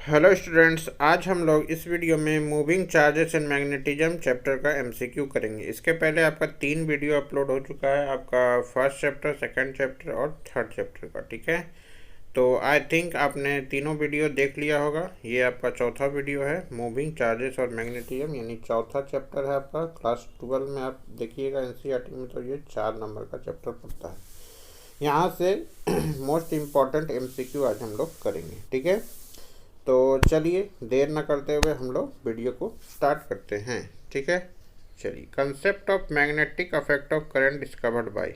Hello students, आज हम लोग इस वीडियो में moving charges and magnetism chapter का एमसीक्यू करेंगे। इसके पहले आपका 3 वीडियो अपलोड हो चुका है, आपका फर्स्ट चैप्टर, सेकंड चैप्टर और थर्ड चैप्टर का। ठीक है, तो आई थिंक आपने तीनों वीडियो देख लिया होगा। ये आपका चौथा वीडियो है, मूविंग चार्जेस और मैग्नेटिज्म, यानी चौथा चैप्टर है आपका। क्लास 12 में आप देखिएगा एनसीईआरटी में, तो ये 4 नंबर का चैप्टर पड़ता है। यहाँ से मोस्ट इम्पॉर्टेंट एमसीक्यू आज हम लोग करेंगे। ठीक है, तो चलिए देर न करते हुए हम लोग वीडियो को स्टार्ट करते हैं। ठीक है, चलिए। Concept of magnetic affect of current discovered by.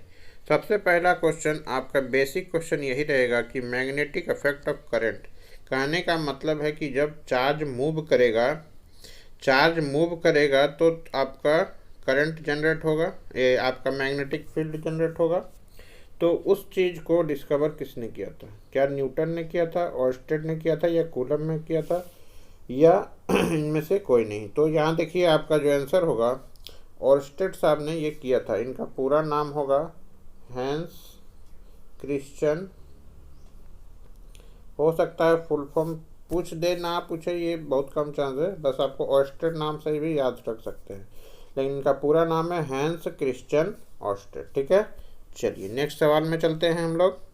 सबसे पहला क्वेश्चन, आपका बेसिक क्वेश्चन यही रहेगा कि मैग्नेटिक अफेक्ट ऑफ करंट, कहने का मतलब है कि जब चार्ज मूव करेगा तो आपका करंट जनरेट होगा, ये आपका मैग्नेटिक फील्ड जनरेट होगा। तो उस चीज़ को डिस्कवर किसने किया था? क्या न्यूटन ने किया था, ऑर्स्टेड ने किया था, या कूलम ने किया था, या इनमें से कोई नहीं? तो यहाँ देखिए आपका जो आंसर होगा, ऑर्स्टेड साहब ने ये किया था। इनका पूरा नाम होगा हैंस क्रिश्चियन। हो सकता है फुल फॉर्म पूछ दे, ना पूछे, ये बहुत कम चांस है। बस आपको ऑर्स्टेड नाम से भी याद रख सकते हैं, लेकिन इनका पूरा नाम है हैंस क्रिश्चियन ऑर्स्टेड। ठीक है, चलिए नेक्स्ट सवाल में चलते हैं हम लोग।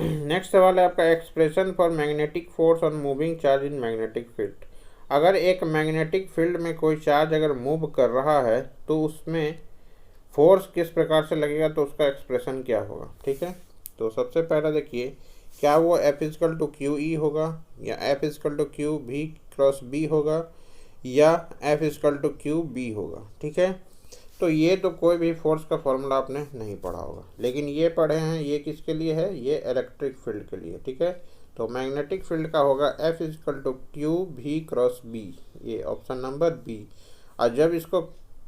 नेक्स्ट सवाल है आपका, expression for magnetic force on moving charge in magnetic field. अगर एक मैग्नेटिक फील्ड में कोई चार्ज अगर मूव कर रहा है तो उसमें फोर्स किस प्रकार से लगेगा, तो उसका एक्सप्रेशन क्या होगा? ठीक है, तो सबसे पहला देखिए, क्या वो F is equal to q E होगा, या एफ इजकल टू क्यू भी क्रॉस बी होगा, या F is equal to q B होगा? ठीक है, तो ये तो कोई भी फोर्स का फॉर्मूला आपने नहीं पढ़ा होगा, लेकिन ये पढ़े हैं। ये किसके लिए है? ये इलेक्ट्रिक फील्ड के लिए। ठीक है, तो मैग्नेटिक फील्ड का होगा एफ इजकल टू क्यू भी क्रॉस बी, ये ऑप्शन नंबर बी। और जब इसको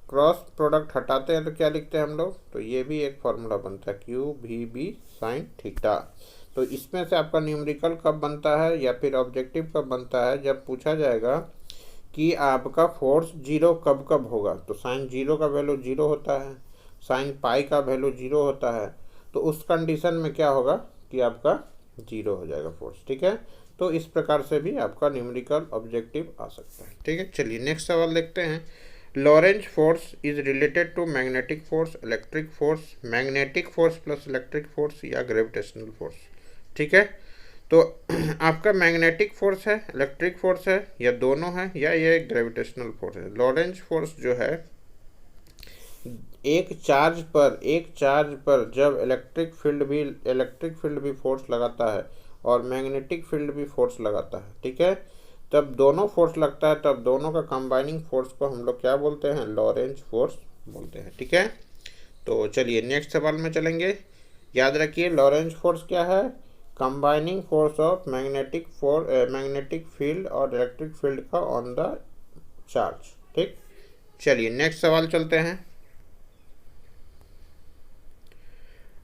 क्रॉस प्रोडक्ट हटाते हैं तो क्या लिखते हैं हम लोग? तो ये भी एक फार्मूला बनता है, क्यू भी बी साइन थीटा। तो इसमें से आपका न्यूमेरिकल कब बनता है या फिर ऑब्जेक्टिव कब बनता है? जब पूछा जाएगा कि आपका फोर्स जीरो कब कब होगा, तो साइन जीरो का वैल्यू जीरो होता है, साइन पाई का वैल्यू जीरो होता है। तो उस कंडीशन में क्या होगा कि आपका जीरो हो जाएगा फोर्स। ठीक है, तो इस प्रकार से भी आपका न्यूमेरिकल ऑब्जेक्टिव आ सकता है। ठीक है, चलिए नेक्स्ट सवाल देखते हैं। Lorentz force is related to magnetic force, electric force, magnetic force plus electric force, या ग्रेविटेशनल फोर्स? ठीक है, तो आपका मैग्नेटिक फोर्स है, इलेक्ट्रिक फोर्स है, या दोनों है, या ये ग्रेविटेशनल फोर्स है? लॉरेंज फोर्स जो है, एक चार्ज पर जब इलेक्ट्रिक फील्ड भी फोर्स लगाता है और मैग्नेटिक फील्ड भी फोर्स लगाता है, ठीक है, तब दोनों फोर्स लगता है, तब दोनों का कंबाइनिंग फोर्स को हम लोग क्या बोलते हैं? लॉरेंज फोर्स बोलते हैं। ठीक है, तो चलिए नेक्स्ट सवाल में चलेंगे। याद रखिए लॉरेंज फोर्स क्या है? Combining force of magnetic field और इलेक्ट्रिक फील्ड का ऑन द चार्ज। ठीक, चलिए नेक्स्ट सवाल चलते हैं।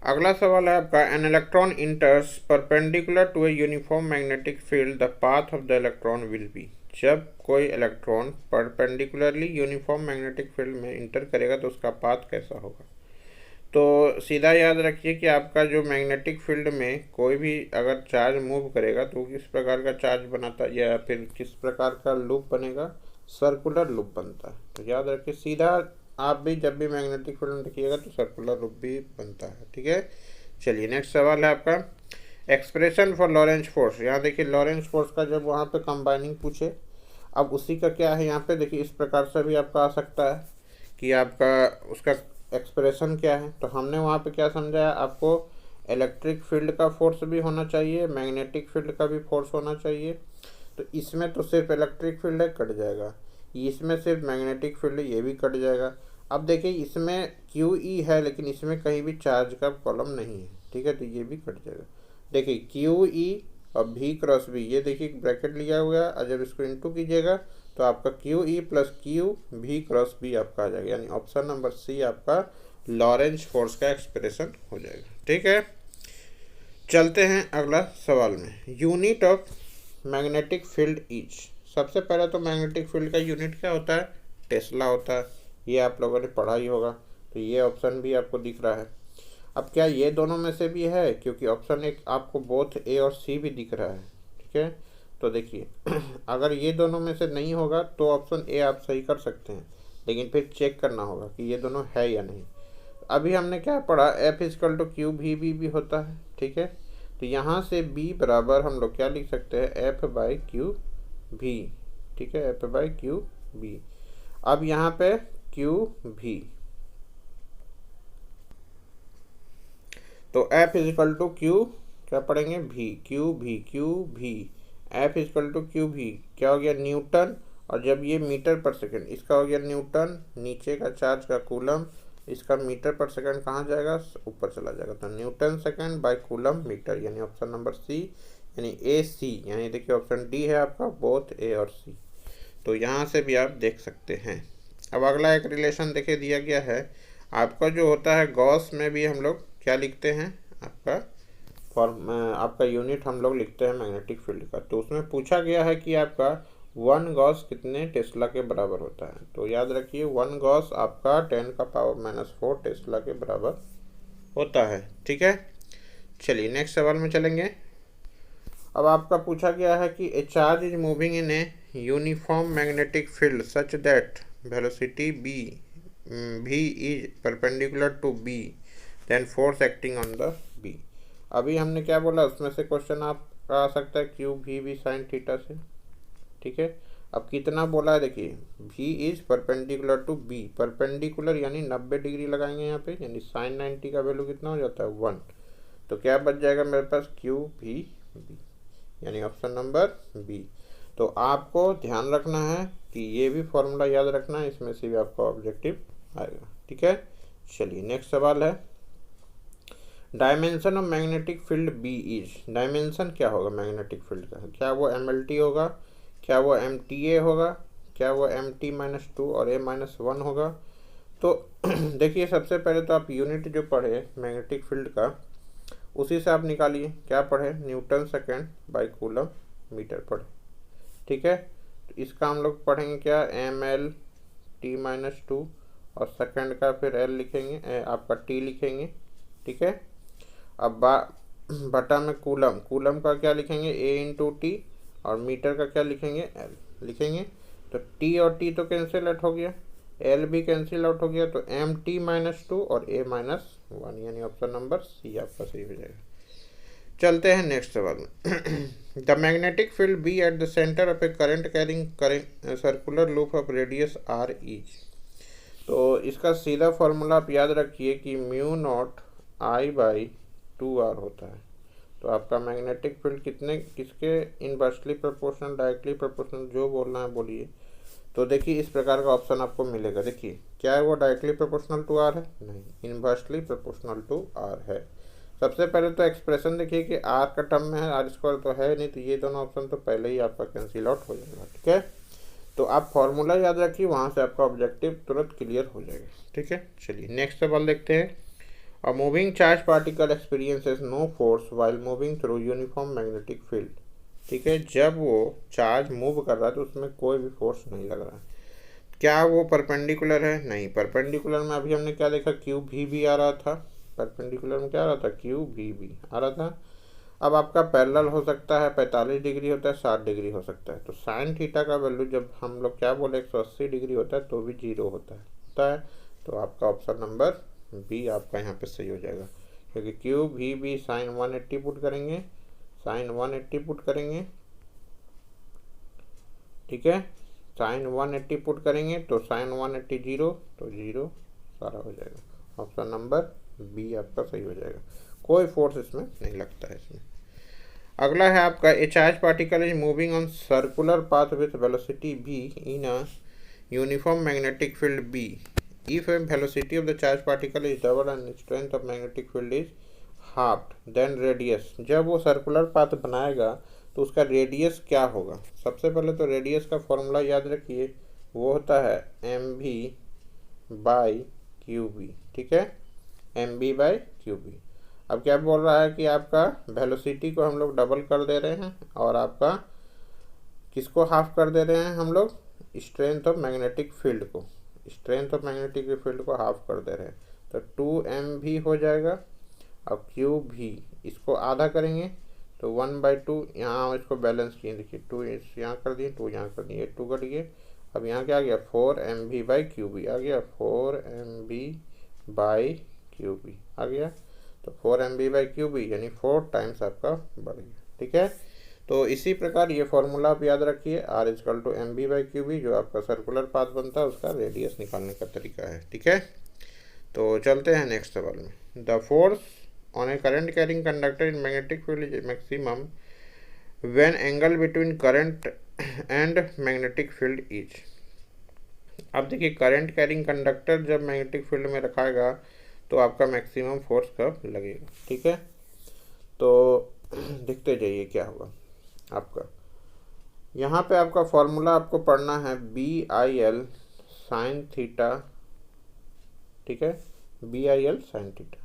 अगला सवाल है आपका, an electron enters perpendicular to a uniform magnetic field, the path of the electron will be. जब कोई electron perpendicularly uniform magnetic field में इंटर करेगा तो उसका पाथ कैसा होगा? तो सीधा याद रखिए कि आपका जो मैग्नेटिक फील्ड में कोई भी अगर चार्ज मूव करेगा तो किस प्रकार का चार्ज बनाता है, या फिर किस प्रकार का लूप बनेगा? सर्कुलर लूप बनता है। तो याद रखिए, सीधा आप भी जब भी मैग्नेटिक फील्ड में देखिएगा तो सर्कुलर लूप भी बनता है। ठीक है, चलिए नेक्स्ट सवाल है आपका, एक्सप्रेशन फॉर लॉरेंज फोर्स। यहाँ देखिए लॉरेंज फोर्स का जब वहाँ पे कंबाइनिंग पूछे, अब उसी का क्या है यहाँ पे देखिए, इस प्रकार से भी आपका आ सकता है कि आपका उसका एक्सप्रेशन क्या है। तो हमने वहाँ पे क्या समझाया आपको? इलेक्ट्रिक फील्ड का फोर्स भी होना चाहिए, मैग्नेटिक फील्ड का भी फोर्स होना चाहिए। तो इसमें तो सिर्फ इलेक्ट्रिक फील्ड है, कट जाएगा। इसमें सिर्फ मैग्नेटिक फील्ड है, ये भी कट जाएगा। अब देखिए इसमें क्यू ई है, लेकिन इसमें कहीं भी चार्ज का कॉलम नहीं है। ठीक है, तो ये भी कट जाएगा। देखिए क्यू ई और भी क्रॉस बी, ये देखिए ब्रैकेट लिया हुआ है, और जब इसको इंटू कीजिएगा तो आपका क्यू ई प्लस क्यू भी क्रॉस बी आपका आ जाएगा, यानी ऑप्शन नंबर सी आपका लॉरेंज फोर्स का एक्सप्रेशन हो जाएगा। ठीक है, चलते हैं अगला सवाल में। Unit of magnetic field is. सबसे पहले तो मैग्नेटिक फील्ड का यूनिट क्या होता है? टेस्ला होता है, ये आप लोगों ने पढ़ा ही होगा। तो ये ऑप्शन भी आपको दिख रहा है। अब क्या ये दोनों में से भी है? क्योंकि ऑप्शन एक आपको बोथ ए और सी भी दिख रहा है। ठीक ठीक है। तो देखिए अगर ये दोनों में से नहीं होगा तो ऑप्शन ए आप सही कर सकते हैं, लेकिन फिर चेक करना होगा कि ये दोनों है या नहीं। अभी हमने क्या पढ़ा, एफ इजकल टू क्यू भी होता है, ठीक है। तो यहाँ से बी बराबर हम लोग क्या लिख सकते हैं, एफ बाई क्यू भी, ठीक है, एफ बाई क्यू भी। अब यहाँ पे क्यू भी, तो एफ इजकल टू क्यू क्या पढ़ेंगे, भी, क्यू भी, एफ इजकल टू क्यू भी क्या हो गया, न्यूटन, और जब ये मीटर पर सेकंड, इसका हो गया न्यूटन, नीचे का चार्ज का कूलम, इसका मीटर पर सेकंड कहाँ जाएगा, ऊपर चला जाएगा, तो newton second by coulomb metre, यानी ऑप्शन नंबर सी, यानी ए सी, यानी देखिए ऑप्शन डी है आपका, बोथ ए और सी। तो यहाँ से भी आप देख सकते हैं। अब अगला एक रिलेशन देखिए दिया गया है आपका, जो होता है गॉस में भी हम लोग क्या लिखते हैं, आपका फॉर्म, आपका यूनिट हम लोग लिखते हैं मैग्नेटिक फील्ड का। तो उसमें पूछा गया है कि आपका 1 गॉस कितने टेस्ला के बराबर होता है। तो याद रखिए 1 गॉस आपका 10⁻⁻⁴ टेस्ला के बराबर होता है, ठीक है। चलिए नेक्स्ट सवाल में चलेंगे। अब आपका पूछा गया है कि a charge is moving in a uniform magnetic field such that velocity v is perpendicular to b, then force acting on the b। अभी हमने क्या बोला, उसमें से क्वेश्चन आपका आ सकता है क्यू भी साइन थीटा से, ठीक है। अब कितना बोला है देखिए, v is perpendicular to b, perpendicular यानी 90 डिग्री लगाएंगे यहाँ पे, यानी साइन 90 का वैल्यू कितना हो जाता है 1। तो क्या बच जाएगा मेरे पास, क्यू भी बी, यानी ऑप्शन नंबर बी। तो आपको ध्यान रखना है कि ये भी फॉर्मूला याद रखना है, इसमें से भी आपका ऑब्जेक्टिव आएगा, ठीक है। चलिए नेक्स्ट सवाल है, dimension of magnetic field B is, dimension क्या होगा मैग्नेटिक फील्ड का, क्या वो MLT होगा, क्या वो MTA होगा, क्या वो MT-2 और A-1 होगा। तो देखिए सबसे पहले तो आप यूनिट जो पढ़े मैग्नेटिक फील्ड का, उसी से आप निकालिए, क्या पढ़े, newton second by coulomb metre पढ़े, ठीक है। तो इसका हम लोग पढ़ेंगे क्या, MLT-2 और सेकेंड का फिर L लिखेंगे, आपका T लिखेंगे, ठीक है। अब बटा में कूलम, कूलम का क्या लिखेंगे, A×T, और मीटर का क्या लिखेंगे, L लिखेंगे। तो T और T तो कैंसिल आउट हो गया, L भी कैंसिल आउट हो गया, तो MT-2 और A-1, यानी ऑप्शन नंबर सी आपका सही हो जाएगा। चलते हैं नेक्स्ट सवाल में। The magnetic field B at the centre of a current carrying circular loop of radius r is. तो इसका सीधा फॉर्मूला आप याद रखिए कि μ0I/2r होता है। तो आपका मैग्नेटिक फील्ड किसके इनवर्सली प्रोपोर्शनल, डायरेक्टली प्रोपोर्शनल, जो बोलना है बोलिए। तो देखिए इस प्रकार का ऑप्शन आपको मिलेगा, देखिए क्या है वो, डायरेक्टली प्रोपोर्शनल टू आर है, नहीं, इनवर्सली प्रोपोर्शनल टू आर है। सबसे पहले तो एक्सप्रेशन देखिए कि आर का टर्म में है, r² तो है नहीं, तो ये दोनों ऑप्शन तो पहले ही आपका कैंसिल आउट हो जाएगा, ठीक है। तो आप फॉर्मूला याद रखिए, वहाँ से आपका ऑब्जेक्टिव तुरंत क्लियर हो जाएगा, ठीक है। चलिए नेक्स्ट सवाल देखते हैं। A moving charge particle experiences no force while moving through uniform magnetic field, ठीक है। जब वो चार्ज मूव कर रहा है तो उसमें कोई भी फोर्स नहीं लग रहा है। क्या वो परपेंडिकुलर है, नहीं, परपेंडिकुलर में अभी हमने क्या देखा, क्यू भी आ रहा था, परपेंडिकुलर में क्या आ रहा था, क्यू भी आ रहा था। अब आपका पैरेलल हो सकता है, 45 डिग्री होता है, 60 डिग्री हो सकता है। तो साइन थीटा का वैल्यू जब हम लोग क्या बोले 180 डिग्री होता है तो भी 0 होता है। तो आपका ऑप्शन नंबर बी आपका यहाँ पे सही हो जाएगा, क्योंकि क्यू भी साइन 180 पुट करेंगे, साइन 180 पुट करेंगे, ठीक है, साइन 180 पुट करेंगे तो साइन 180 0, तो 0 सारा हो जाएगा। ऑप्शन नंबर बी आपका सही हो जाएगा, कोई फोर्स इसमें नहीं लगता है इसमें। अगला है आपका, ए charge particle is moving on circular path with velocity v in a uniform magnetic field b, if velocity of the charge particle is double and strength of magnetic field is halved, then radius, जब वो circular path बनाएगा तो उसका radius क्या होगा। सबसे पहले तो रेडियस का फॉर्मूला याद रखिए, वो होता है mv/qb, ठीक है, mv/qb। अब क्या बोल रहा है कि आपका वेलोसिटी को हम लोग डबल कर दे रहे हैं, और आपका किसको हाफ कर दे रहे हैं हम लोग, स्ट्रेंथ ऑफ मैग्नेटिक फील्ड को, स्ट्रेंथ ऑफ मैग्नेटिक फील्ड को हाफ कर दे रहे हैं। तो 2mv हो जाएगा, अब क्यू भी इसको आधा करेंगे तो 1/2 यहाँ इसको बैलेंस किए, देखिए 2 यहाँ कर दिए, 2 यहाँ कर दिए, 2 कट गए। अब यहाँ क्या आ गया 4 MB/QB आ गया, 4 MB/QB आ गया। तो 4 MB/QB यानी 4 टाइम्स आपका बढ़ गया। ठीक है, तो इसी प्रकार ये फॉर्मूला आप याद रखिए, R=MB/QB जो आपका सर्कुलर पाथ बनता है उसका रेडियस निकालने का तरीका है। ठीक है, तो चलते हैं नेक्स्ट सवाल में। The force on A current carrying conductor in magnetic field is maximum when angle between current and magnetic field is. अब देखिए करंट कैरिंग कंडक्टर जब मैग्नेटिक फील्ड में रखाएगा तो आपका मैक्सिमम फोर्स कब लगेगा। ठीक है, तो देखते जाइए क्या होगा आपका। यहाँ पे आपका फॉर्मूला आपको पढ़ना है BIL sin थीटा। ठीक है, BIL sin थीटा।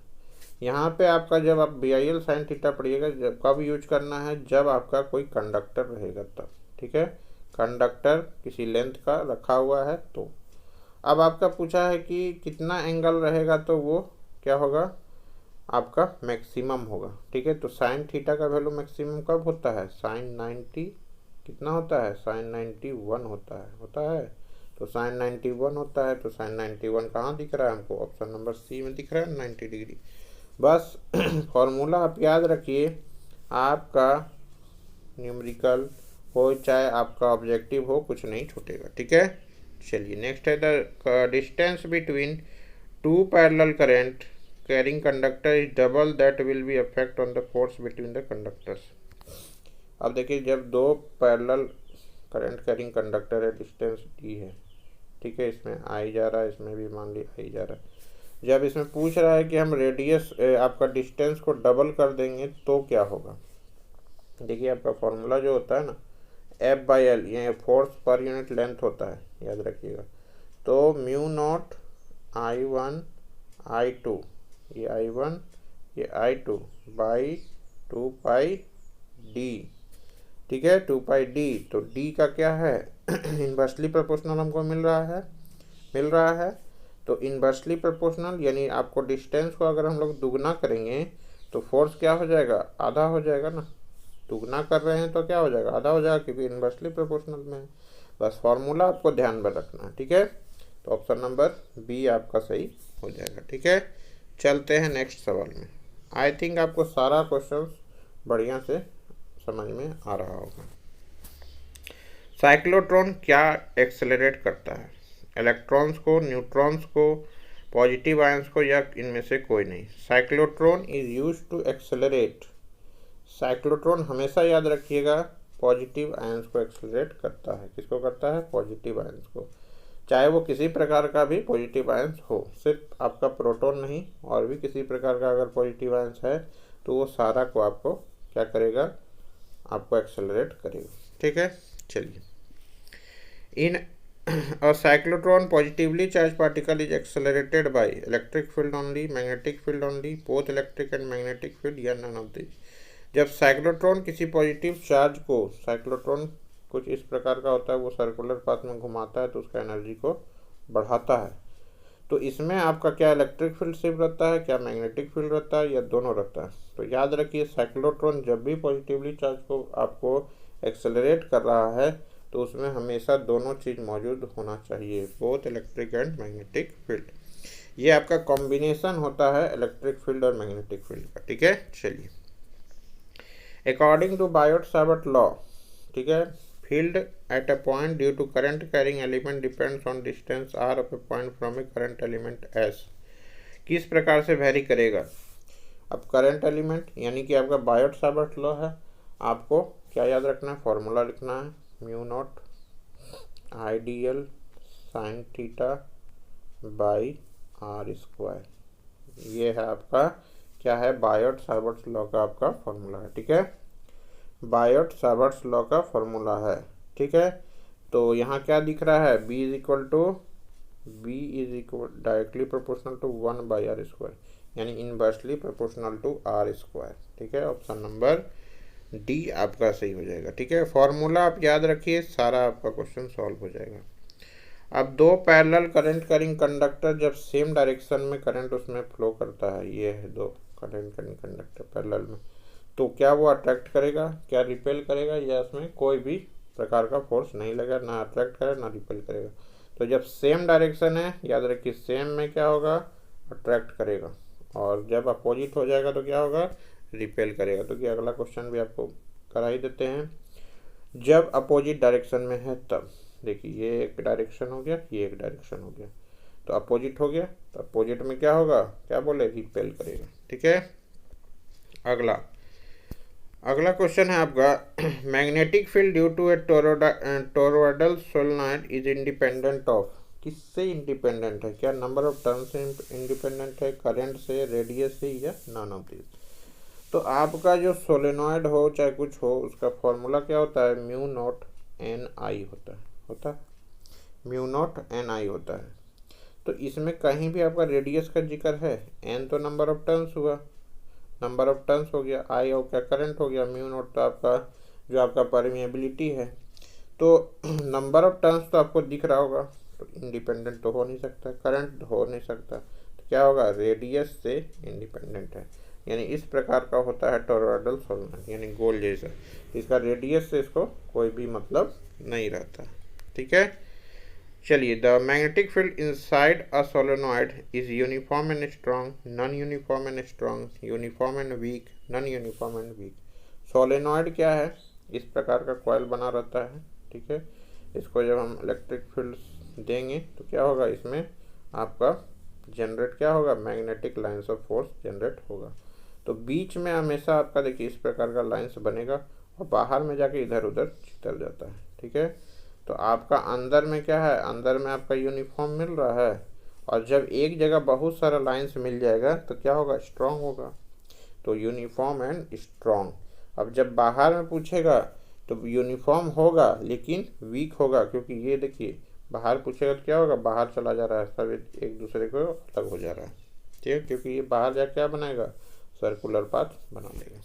यहाँ पे आपका जब आप BIL sin थीटा पढ़िएगा जब कब यूज करना है, जब आपका कोई कंडक्टर रहेगा तब। ठीक है, कंडक्टर किसी लेंथ का रखा हुआ है तो। अब आपका पूछा है कि कितना एंगल रहेगा, तो वो क्या होगा आपका मैक्सिमम होगा। ठीक है, तो साइन थीटा का वैल्यू मैक्सिमम कब होता है, साइन 90 कितना होता है, साइन 91 होता है। तो साइन 91 होता है, तो साइन 91 कहाँ दिख रहा है हमको, ऑप्शन नंबर सी में दिख रहा है 90 डिग्री। बस फॉर्मूला आप याद रखिए, आपका न्यूमेरिकल हो चाहे आपका ऑब्जेक्टिव हो कुछ नहीं छूटेगा। ठीक है, चलिए नेक्स्ट है the distance between two parallel current carrying conductor is double that will be affect on the force between the conductors. अब देखिए जब दो पैरेलल करंट कैरिंग कंडक्टर है, डिस्टेंस डी है। ठीक है, इसमें आई जा रहा है, इसमें भी मान ली आई जा रहा है। जब इसमें पूछ रहा है कि हम रेडियस आपका डिस्टेंस को डबल कर देंगे तो क्या होगा। देखिए आपका फॉर्मूला जो होता है ना F/L, ये फोर्स पर यूनिट लेंथ होता है, याद रखिएगा। तो μ0 I1 I2, ये I1 ये I2 बाई 2πD। ठीक है, 2πD। तो D का क्या है इन्वर्सली प्रोपोर्शनल हमको मिल रहा है। तो इन्वर्सली प्रोपोर्शनल यानी आपको डिस्टेंस को अगर हम लोग दुगना करेंगे तो फोर्स क्या हो जाएगा, आधा हो जाएगा ना। दुगना कर रहे हैं तो क्या हो जाएगा, आधा हो जाएगा, क्योंकि इन्वर्सली प्रोपोर्शनल में है। बस फॉर्मूला आपको ध्यान में रखना है। ठीक है, तो ऑप्शन नंबर बी आपका सही हो जाएगा। ठीक है, चलते हैं नेक्स्ट सवाल में। आई थिंक आपको सारा क्वेश्चन बढ़िया से समझ में आ रहा होगा। साइक्लोट्रॉन क्या एक्सेलरेट करता है, इलेक्ट्रॉन्स को, न्यूट्रॉन्स को, पॉजिटिव आयंस को, या इनमें से कोई नहीं। Cyclotron is used to accelerate. Cyclotron हमेशा याद रखिएगा पॉजिटिव आयंस को एक्सेलरेट करता है। किसको करता है, पॉजिटिव आयंस को, चाहे वो किसी प्रकार का भी पॉजिटिव आयंस हो, सिर्फ आपका प्रोटॉन नहीं, और भी किसी प्रकार का अगर पॉजिटिव आयंस है तो वो सारा को आपको क्या करेगा, आपको एक्सेलरेट करेगा। ठीक है, चलिए इन a cyclotron positively charged particle is accelerated by electric field only, magnetic field only, both electric and magnetic field, या none of these। जब साइक्लोट्रॉन किसी पॉजिटिव चार्ज को, साइक्लोट्रॉन कुछ इस प्रकार का होता है, वो सर्कुलर पाथ में घुमाता है तो उसका एनर्जी को बढ़ाता है। तो इसमें आपका क्या इलेक्ट्रिक फील्ड सिर्फ रहता है, क्या मैग्नेटिक फील्ड रहता है, या दोनों रहता है। तो याद रखिए साइक्लोट्रॉन जब भी पॉजिटिवली चार्ज को आपको एक्सेलरेट कर रहा है तो उसमें हमेशा दोनों चीज़ मौजूद होना चाहिए, both electric and magnetic field. ये आपका कॉम्बिनेशन होता है इलेक्ट्रिक फील्ड और मैग्नेटिक फील्ड का। ठीक है, चलिए अकॉर्डिंग टू बायोट-सावर्ट लॉ, ठीक है, field at a point due to current carrying element depends on distance r of a point from a current element s। किस प्रकार से वेरी करेगा। अब करंट एलिमेंट यानी कि आपका बायोट-सावर्ट लॉ है, आपको क्या याद रखना है, फॉर्मूला लिखना है μ0 IDL sin theta by r²। ये है आपका क्या है, बायोट-सावर्ट लॉ का आपका फॉर्मूला है। ठीक है, बायोट-सावर्ट लॉ का फॉर्मूला है। ठीक है, तो यहाँ क्या दिख रहा है, B is equal directly proportional to 1/r², यानी इनवर्सली प्रोपोर्शनल टू r²। ठीक है, ऑप्शन नंबर डी आपका सही हो जाएगा। ठीक है, फॉर्मूला आप याद रखिए, सारा आपका क्वेश्चन सॉल्व हो जाएगा। अब दो पैरेलल करंट कैरिंग कंडक्टर जब सेम डायरेक्शन में करंट उसमें फ्लो करता है, ये है दो करंट कैरिंग कंडक्टर पैरेलल में, तो क्या वो अट्रैक्ट करेगा, क्या रिपेल करेगा, या उसमें कोई भी प्रकार का फोर्स नहीं लगेगा, ना अट्रैक्ट करेगा ना रिपेल करेगा। तो जब सेम डायरेक्शन है, याद रखिए सेम में क्या होगा, अट्रैक्ट करेगा, और जब अपोजिट हो जाएगा तो क्या होगा, रिपेल करेगा। तो क्या अगला क्वेश्चन भी आपको करा ही देते हैं। जब अपोजिट डायरेक्शन में है तब, देखिए ये एक डायरेक्शन हो गया, ये एक डायरेक्शन हो गया, तो अपोजिट हो गया, तो अपोजिट में क्या होगा, क्या बोले, रिपेल करेगा। ठीक है। अगला अगला क्वेश्चन है आपका, magnetic field due to a toroidal solenoid is independent of, किससे इंडिपेंडेंट है, क्या नंबर ऑफ टर्न से इंडिपेंडेंट है, करंट से, रेडियस से, या नॉन ऑफ दिस। तो आपका जो सोलेनॉइड हो चाहे कुछ हो, उसका फॉर्मूला क्या होता है, म्यू नॉट एन आई होता है म्यू नॉट एन आई होता है। तो इसमें कहीं भी आपका रेडियस का जिक्र है, एन तो नंबर ऑफ टर्न्स हुआ, नंबर ऑफ टर्न्स हो गया, आई और क्या करंट हो गया, म्यू नॉट तो आपका जो आपका परमिएबिलिटी है। तो नंबर ऑफ टर्न्स तो आपको दिख रहा होगा, तो इंडिपेंडेंट तो हो नहीं सकता, करंट हो नहीं सकता, तो क्या होगा, रेडियस से इंडिपेंडेंट है। यानी इस प्रकार का होता है टोरॉयडल सोलेनॉइड, यानी गोल जैसा, इसका रेडियस से इसको कोई भी मतलब नहीं रहता। ठीक है। चलिए, the magnetic field inside a solenoid is uniform and strong, non uniform and strong, uniform and weak, non uniform and weak. Solenoid क्या है, इस प्रकार का कॉइल बना रहता है। ठीक है। इसको जब हम इलेक्ट्रिक फील्ड देंगे तो क्या होगा, इसमें आपका जनरेट क्या होगा, magnetic lines of force generate होगा। तो बीच में हमेशा आपका देखिए इस प्रकार का लाइन्स बनेगा, और बाहर में जाके इधर उधर चितर जाता है। ठीक है। तो आपका अंदर में क्या है, अंदर में आपका यूनिफॉर्म मिल रहा है, और जब एक जगह बहुत सारा लाइन्स मिल जाएगा तो क्या होगा, स्ट्रॉन्ग होगा। तो यूनिफॉर्म एंड स्ट्रॉन्ग। अब जब बाहर में पूछेगा तो यूनिफॉर्म होगा लेकिन वीक होगा, क्योंकि ये देखिए बाहर पूछेगा तो क्या होगा, बाहर चला जा रहा है, सब एक दूसरे को अलग हो जा रहा है। ठीक है, क्योंकि ये बाहर जाके क्या बनाएगा, सर्कुलर पाथ बना लेगा।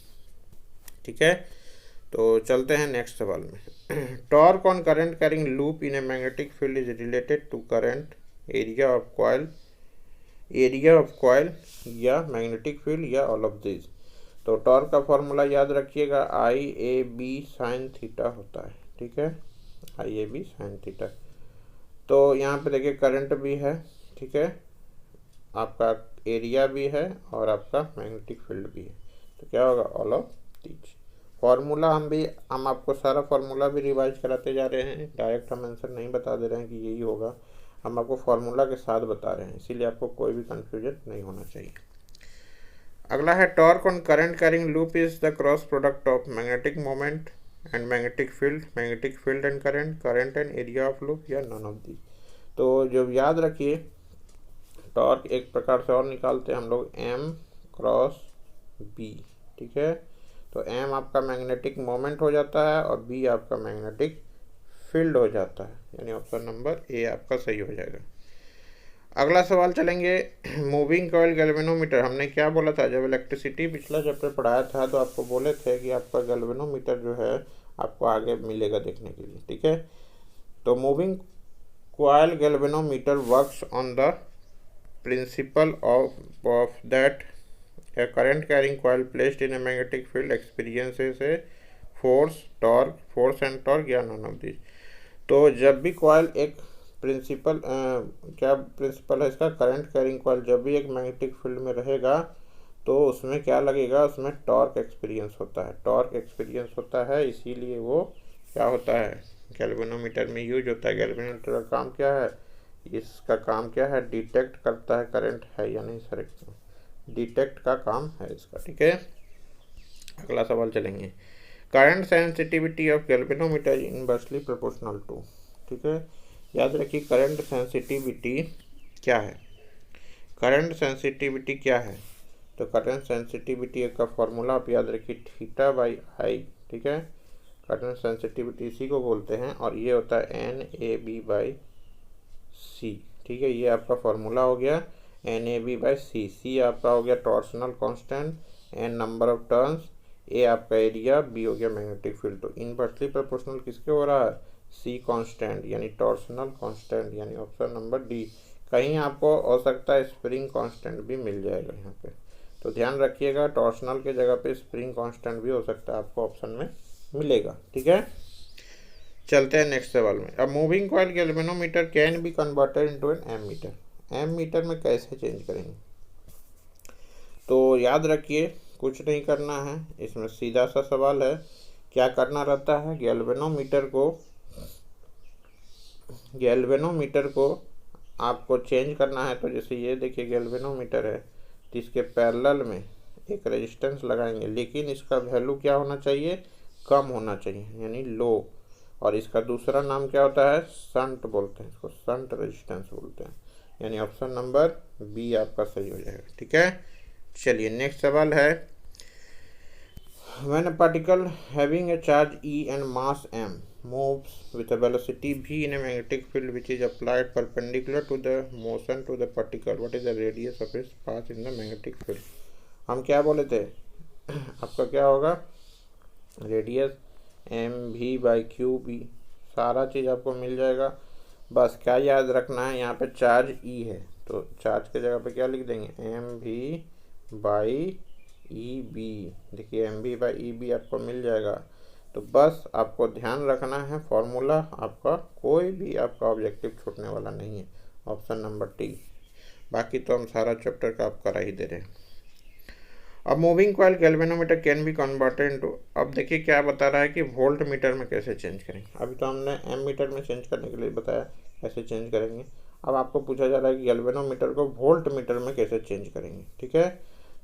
ठीक है। तो चलते हैं नेक्स्ट सवाल में। Torque on current carrying loop in a magnetic field is related to current, area of coil, या मैग्नेटिक फील्ड, या ऑल ऑफ दिस। तो टॉर्क का फॉर्मूला याद रखिएगा, I A B sine theta होता है। ठीक है, I A B sine theta. तो यहाँ पे देखिए करंट भी है, ठीक है, आपका एरिया भी है, और आपका मैग्नेटिक फील्ड भी है। तो क्या होगा, ऑल ऑफ दिस। फार्मूला हम आपको सारा फार्मूला भी रिवाइज कराते जा रहे हैं, डायरेक्ट हम आंसर नहीं बता दे रहे हैं कि यही होगा, हम आपको फार्मूला के साथ बता रहे हैं, इसीलिए आपको कोई भी कन्फ्यूजन नहीं होना चाहिए। अगला है, torque on current carrying loop is the cross product of magnetic moment and magnetic field and current and area of loop, या नॉन ऑफ दी। तो जब याद रखिए, टॉर्क एक प्रकार से और निकालते हैं हम लोग, एम क्रॉस बी। ठीक है। तो एम आपका मैग्नेटिक मोमेंट हो जाता है, और बी आपका मैग्नेटिक फील्ड हो जाता है, यानी ऑप्शन नंबर ए आपका सही हो जाएगा। अगला सवाल चलेंगे, मूविंग कॉइल गैल्वेनोमीटर। हमने क्या बोला था, जब इलेक्ट्रिसिटी पिछला चैप्टर पढ़ाया था तो आपको बोले थे कि आपका गैल्वेनोमीटर जो है आपको आगे मिलेगा देखने के लिए। ठीक है। तो moving coil galvanometer works on the principle of that a current carrying coil placed in a magnetic field experiences a force and torque, या none of these। तो जब भी कॉइल एक प्रिंसिपल क्या प्रिंसिपल है इसका, करंट कैरिंग कॉइल जब भी एक मैग्नेटिक फील्ड में रहेगा तो उसमें क्या लगेगा, उसमें टॉर्क एक्सपीरियंस होता है, इसीलिए वो क्या होता है, गैल्वेनोमीटर में यूज होता है। गैल्वेनोमीटर का काम क्या है, इसका काम क्या है, डिटेक्ट करता है करंट है या नहीं, सर डिटेक्ट का काम है इसका। ठीक है। अगला सवाल चलेंगे, current sensitivity of galvanometer inversely proportional to. ठीक है। याद रखिए करंट सेंसिटिविटी क्या है, तो करंट सेंसिटिविटी का फॉर्मूला आप याद रखिए, थीटा बाई आई। ठीक है। करंट सेंसिटिविटी इसी को बोलते हैं, और ये होता है N A B by C. ठीक है, ये आपका फॉर्मूला हो गया, N A B by C. C आपका हो गया torsional constant, N number of turns, A आपका एरिया, बी हो गया मैग्नेटिक फील्ड। तो इनवर्सली प्रोपोर्शनल किसके हो रहा है, सी कांस्टेंट यानी टॉर्सनल कांस्टेंट, यानी ऑप्शन नंबर डी। कहीं आपको हो सकता है स्प्रिंग कांस्टेंट भी मिल जाएगा यहाँ पे, तो ध्यान रखिएगा, टॉर्शनल के जगह पे स्प्रिंग कांस्टेंट भी हो सकता है, आपको ऑप्शन में मिलेगा। ठीक है, चलते हैं नेक्स्ट सवाल में। अब moving coil galvanometer can be converted into an ammeter. Ammeter में कैसे चेंज करेंगे? तो याद रखिए, कुछ नहीं करना है, इसमें सीधा सा सवाल है। क्या करना रहता है, गैल्वेनोमीटर को आपको चेंज करना है। तो जैसे ये देखिए गैल्वेनोमीटर है, तो इसके पैरेलल में एक रेजिस्टेंस लगाएंगे, लेकिन इसका वैल्यू क्या होना चाहिए, कम होना चाहिए, यानी लो। और इसका दूसरा नाम क्या होता है, शंट बोलते हैं इसको, शंट रेजिस्टेंस बोलते हैं। यानी ऑप्शन नंबर बी आपका सही हो जाएगा। ठीक है, चलिए नेक्स्ट सवाल है। When a particle having a charge E and mass m moves with a velocity v in a magnetic field which is applied perpendicular to the motion to the particle, what is the radius of its path in the magnetic field? हम क्या बोले थे आपका क्या होगा, radius M V by Q B, सारा चीज़ आपको मिल जाएगा। बस क्या याद रखना है, यहाँ पे चार्ज ई है, तो चार्ज के जगह पे क्या लिख देंगे, M V by E B. देखिए M V by E B आपको मिल जाएगा। तो बस आपको ध्यान रखना है, फॉर्मूला आपका कोई भी आपका ऑब्जेक्टिव छूटने वाला नहीं है, ऑप्शन नंबर टी। बाकी तो हम सारा चैप्टर का आप करा ही दे रहे हैं। अब moving coil galvanometer can be converted into, अब देखिए क्या बता रहा है कि वोल्ट मीटर में कैसे चेंज करेंगे। अभी तो हमने एम मीटर में चेंज करने के लिए बताया कैसे चेंज करेंगे। अब आपको पूछा जा रहा है कि गैल्वेनोमीटर को वोल्ट मीटर में कैसे चेंज करेंगे। ठीक है,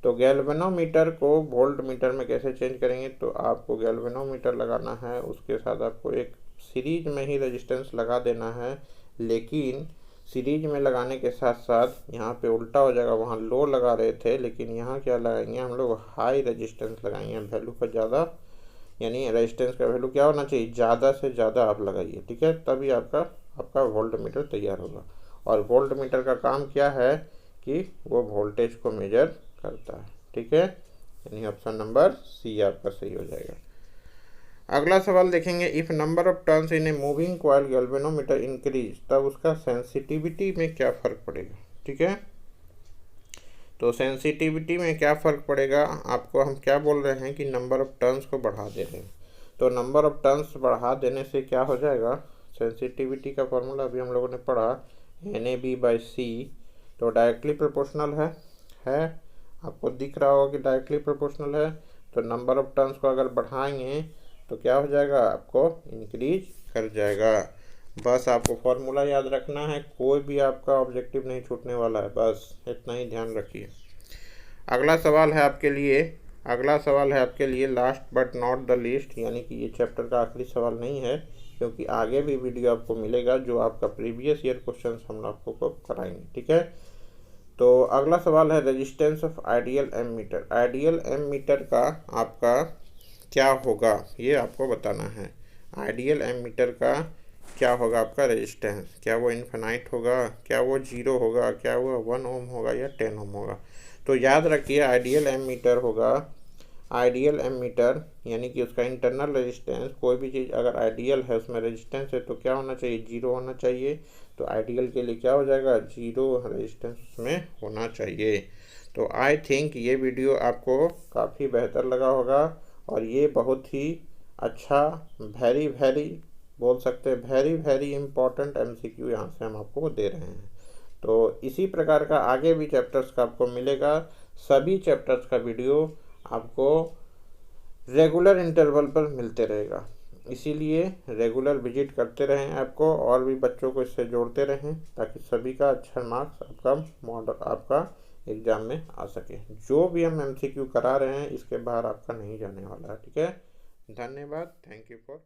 तो गैल्वेनोमीटर को वोल्ट मीटर में कैसे चेंज करेंगे, तो आपको गैल्वेनोमीटर लगाना है, उसके साथ आपको एक सीरीज में ही रेजिस्टेंस लगा देना है, लेकिन सीरीज में लगाने के साथ साथ यहाँ पे उल्टा हो जाएगा, वहाँ लो लगा रहे थे, लेकिन यहाँ क्या लगाएंगे हम लोग, हाई रेजिस्टेंस लगाएंगे, वैल्यू का ज़्यादा, यानी रेजिस्टेंस का वैल्यू क्या होना चाहिए, ज़्यादा से ज़्यादा आप लगाइए। ठीक है, तभी आपका वोल्ट मीटर तैयार होगा। और वोल्ट मीटर का काम क्या है कि वो वोल्टेज को मेजर करता है। ठीक है, यानी ऑप्शन नंबर सी आपका सही हो जाएगा। अगला सवाल देखेंगे, if number of turns in a moving coil galvanometer increase, तब उसका सेंसिटिविटी में क्या फ़र्क पड़ेगा। ठीक है, तो सेंसिटिविटी में क्या फ़र्क पड़ेगा, आपको हम क्या बोल रहे हैं कि नंबर ऑफ टर्न्स को बढ़ा दे रहे हैं। तो नंबर ऑफ टर्न्स बढ़ा देने से क्या हो जाएगा, सेंसिटिविटी का फॉर्मूला अभी हम लोगों ने पढ़ा, NAB/C, तो डायरेक्टली प्रोपोर्शनल है, आपको दिख रहा होगा कि डायरेक्टली प्रोपोर्शनल है। तो नंबर ऑफ टर्न्स को अगर बढ़ाएंगे तो क्या हो जाएगा, आपको इंक्रीज कर जाएगा। बस आपको फॉर्मूला याद रखना है, कोई भी आपका ऑब्जेक्टिव नहीं छूटने वाला है, बस इतना ही ध्यान रखिए। अगला सवाल है आपके लिए last but not the least, यानी कि ये चैप्टर का आखिरी सवाल नहीं है, क्योंकि आगे भी वीडियो आपको मिलेगा जो आपका प्रीवियस ईयर क्वेश्चन हम आपको कराएंगे। ठीक है, तो अगला सवाल है resistance of ideal ammeter. Ideal ammeter का आपका क्या होगा, ये आपको बताना है। आइडियल एम मीटर का क्या होगा आपका रेजिस्टेंस, क्या वो इन्फिनाइट होगा, क्या वो 0 होगा, क्या वो 1 ओम होगा या 10 ओम होगा। तो याद रखिए आइडियल एम मीटर होगा, आइडियल एम मीटर यानी कि उसका इंटरनल रेजिस्टेंस, कोई भी चीज़ अगर आइडियल है उसमें रेजिस्टेंस है तो क्या होना चाहिए, 0 होना चाहिए। तो आइडियल के लिए क्या हो जाएगा, 0 रेजिस्टेंस उसमें होना चाहिए। तो आई थिंक ये वीडियो आपको काफ़ी बेहतर लगा होगा, और ये बहुत ही अच्छा वेरी बोल सकते हैं वेरी इंपॉर्टेंट MCQ यहाँ से हम आपको दे रहे हैं। तो इसी प्रकार का आगे भी चैप्टर्स का आपको मिलेगा। सभी चैप्टर्स का वीडियो आपको रेगुलर इंटरवल पर मिलते रहेगा, इसीलिए रेगुलर विजिट करते रहें आपको, और भी बच्चों को इससे जोड़ते रहें ताकि सभी का अच्छा मार्क्स आपका एग्ज़ाम में आ सके। जो भी हम MCQ करा रहे हैं इसके बाहर आपका नहीं जाने वाला है। ठीक है, धन्यवाद, थैंक यू फॉर